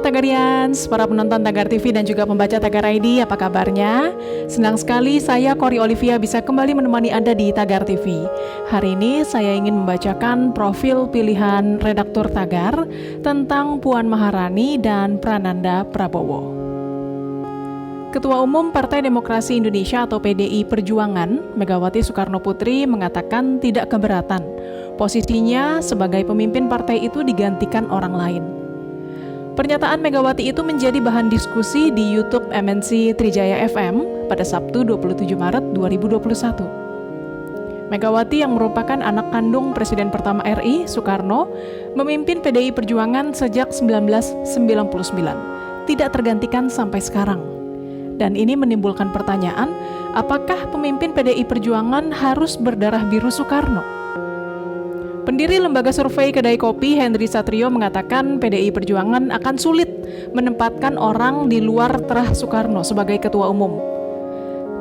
Tagarians, para penonton Tagar TV dan juga pembaca Tagar ID, apa kabarnya? Senang sekali saya Kori Olivia bisa kembali menemani Anda di Tagar TV. Hari ini saya ingin membacakan profil pilihan redaktur Tagar tentang Puan Maharani dan Prananda Prabowo. Ketua Umum Partai Demokrasi Indonesia atau PDI Perjuangan, Megawati Soekarnoputri mengatakan tidak keberatan. Posisinya sebagai pemimpin partai itu digantikan orang lain. Pernyataan Megawati itu menjadi bahan diskusi di YouTube MNC Trijaya FM pada Sabtu 27 Maret 2021. Megawati yang merupakan anak kandung Presiden pertama RI, Soekarno, memimpin PDI Perjuangan sejak 1999, tidak tergantikan sampai sekarang. Dan ini menimbulkan pertanyaan, apakah pemimpin PDI Perjuangan harus berdarah biru Soekarno? Pendiri lembaga survei Kedai Kopi Henry Satrio mengatakan PDI Perjuangan akan sulit menempatkan orang di luar terah Soekarno sebagai ketua umum.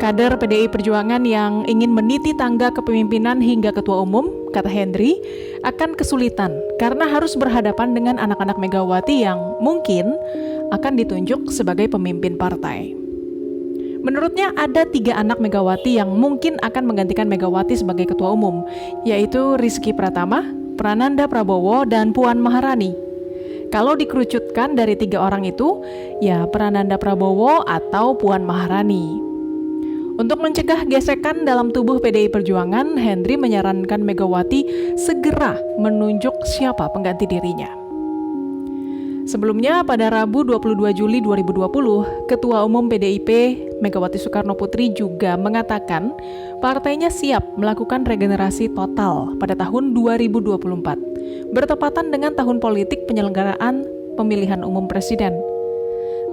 Kader PDI Perjuangan yang ingin meniti tangga kepemimpinan hingga ketua umum, kata Henry, akan kesulitan karena harus berhadapan dengan anak-anak Megawati yang mungkin akan ditunjuk sebagai pemimpin partai. Menurutnya ada 3 anak Megawati yang mungkin akan menggantikan Megawati sebagai ketua umum, yaitu Rizky Pratama, Prananda Prabowo, dan Puan Maharani. Kalau dikerucutkan dari 3 orang itu, ya Prananda Prabowo atau Puan Maharani. Untuk mencegah gesekan dalam tubuh PDI Perjuangan, Henry menyarankan Megawati segera menunjuk siapa pengganti dirinya. Sebelumnya, pada Rabu 22 Juli 2020, Ketua Umum PDIP Megawati Soekarnoputri juga mengatakan partainya siap melakukan regenerasi total pada tahun 2024, bertepatan dengan tahun politik penyelenggaraan pemilihan umum presiden.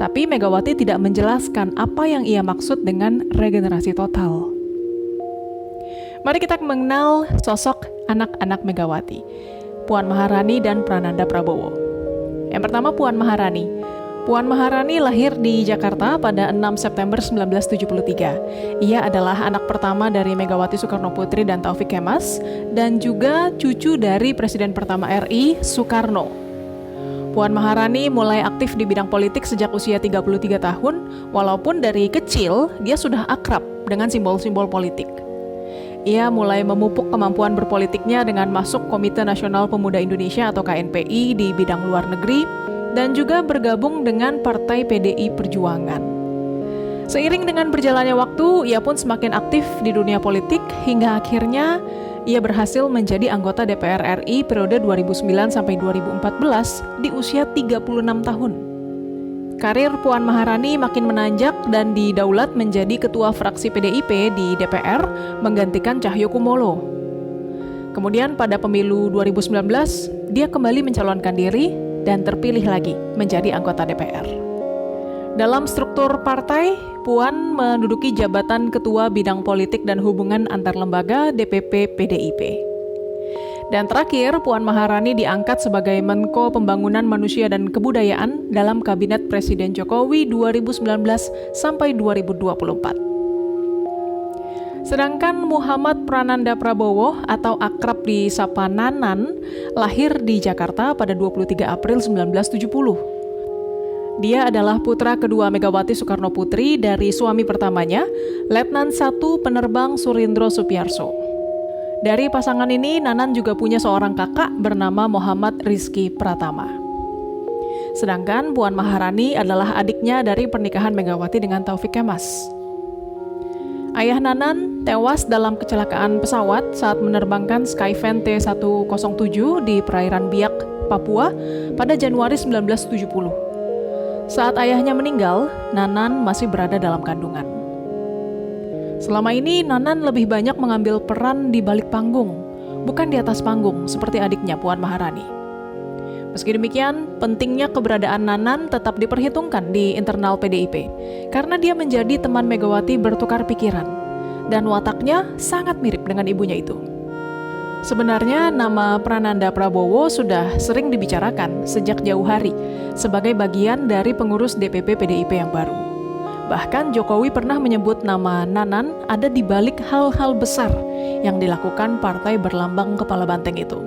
Tapi Megawati tidak menjelaskan apa yang ia maksud dengan regenerasi total. Mari kita mengenal sosok anak-anak Megawati, Puan Maharani dan Prananda Prabowo. Yang pertama, Puan Maharani. Puan Maharani lahir di Jakarta pada 6 September 1973. Ia adalah anak pertama dari Megawati Soekarnoputri dan Taufik Kemas, dan juga cucu dari Presiden pertama RI, Soekarno. Puan Maharani mulai aktif di bidang politik sejak usia 33 tahun, walaupun dari kecil dia sudah akrab dengan simbol-simbol politik. Ia mulai memupuk kemampuan berpolitiknya dengan masuk Komite Nasional Pemuda Indonesia atau KNPI di bidang luar negeri dan juga bergabung dengan Partai PDI Perjuangan. Seiring dengan berjalannya waktu, ia pun semakin aktif di dunia politik hingga akhirnya ia berhasil menjadi anggota DPR RI periode 2009 sampai 2014 di usia 36 tahun. Karir Puan Maharani makin menanjak dan didaulat menjadi ketua fraksi PDIP di DPR menggantikan Cahyokumolo. Kemudian pada pemilu 2019, dia kembali mencalonkan diri dan terpilih lagi menjadi anggota DPR. Dalam struktur partai, Puan menduduki jabatan Ketua Bidang Politik dan Hubungan Antar Lembaga DPP PDIP. Dan terakhir, Puan Maharani diangkat sebagai Menko Pembangunan Manusia dan Kebudayaan dalam Kabinet Presiden Jokowi 2019 sampai 2024. Sedangkan Muhammad Prananda Prabowo atau akrab disapa Nanan lahir di Jakarta pada 23 April 1970. Dia adalah putra kedua Megawati Soekarnoputri dari suami pertamanya, Letnan 1 Penerbang Surindro Supiarso. Dari pasangan ini, Nanan juga punya seorang kakak bernama Muhammad Rizky Pratama. Sedangkan Puan Maharani adalah adiknya dari pernikahan Megawati dengan Taufik Kemas. Ayah Nanan tewas dalam kecelakaan pesawat saat menerbangkan Skyvan T-107 di perairan Biak, Papua pada Januari 1970. Saat ayahnya meninggal, Nanan masih berada dalam kandungan. Selama ini, Nanan lebih banyak mengambil peran di balik panggung, bukan di atas panggung seperti adiknya Puan Maharani. Meski demikian, pentingnya keberadaan Nanan tetap diperhitungkan di internal PDIP, karena dia menjadi teman Megawati bertukar pikiran, dan wataknya sangat mirip dengan ibunya itu. Sebenarnya, nama Prananda Prabowo sudah sering dibicarakan sejak jauh hari, sebagai bagian dari pengurus DPP PDIP yang baru. Bahkan Jokowi pernah menyebut nama Nanan ada di balik hal-hal besar yang dilakukan partai berlambang kepala banteng itu.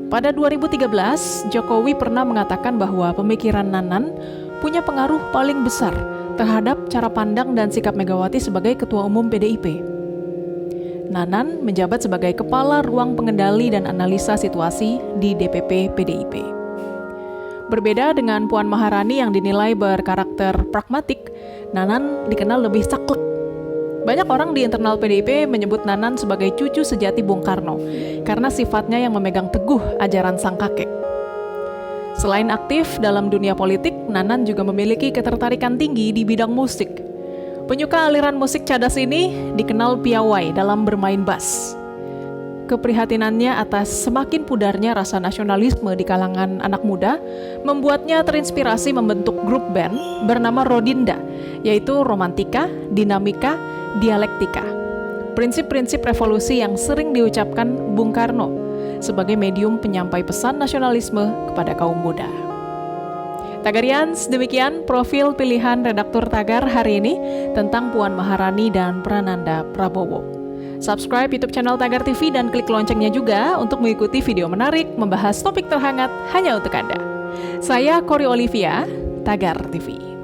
Pada 2013, Jokowi pernah mengatakan bahwa pemikiran Nanan punya pengaruh paling besar terhadap cara pandang dan sikap Megawati sebagai Ketua Umum PDIP. Nanan menjabat sebagai Kepala Ruang Pengendali dan Analisa Situasi di DPP PDIP. Berbeda dengan Puan Maharani yang dinilai berkarakter pragmatik, Nanan dikenal lebih saklek. Banyak orang di internal PDIP menyebut Nanan sebagai cucu sejati Bung Karno karena sifatnya yang memegang teguh ajaran sang kakek. Selain aktif dalam dunia politik, Nanan juga memiliki ketertarikan tinggi di bidang musik. Penyuka aliran musik cadas ini dikenal piawai dalam bermain bass. Keprihatinannya atas semakin pudarnya rasa nasionalisme di kalangan anak muda membuatnya terinspirasi membentuk grup band bernama Rodinda, yaitu romantika, dinamika, dialektika. Prinsip-prinsip revolusi yang sering diucapkan Bung Karno sebagai medium penyampai pesan nasionalisme kepada kaum muda. Tagarians, demikian profil pilihan redaktur Tagar hari ini tentang Puan Maharani dan Prananda Prabowo. Subscribe YouTube channel Tagar TV dan klik loncengnya juga untuk mengikuti video menarik membahas topik terhangat hanya untuk Anda. Saya Kori Olivia, Tagar TV.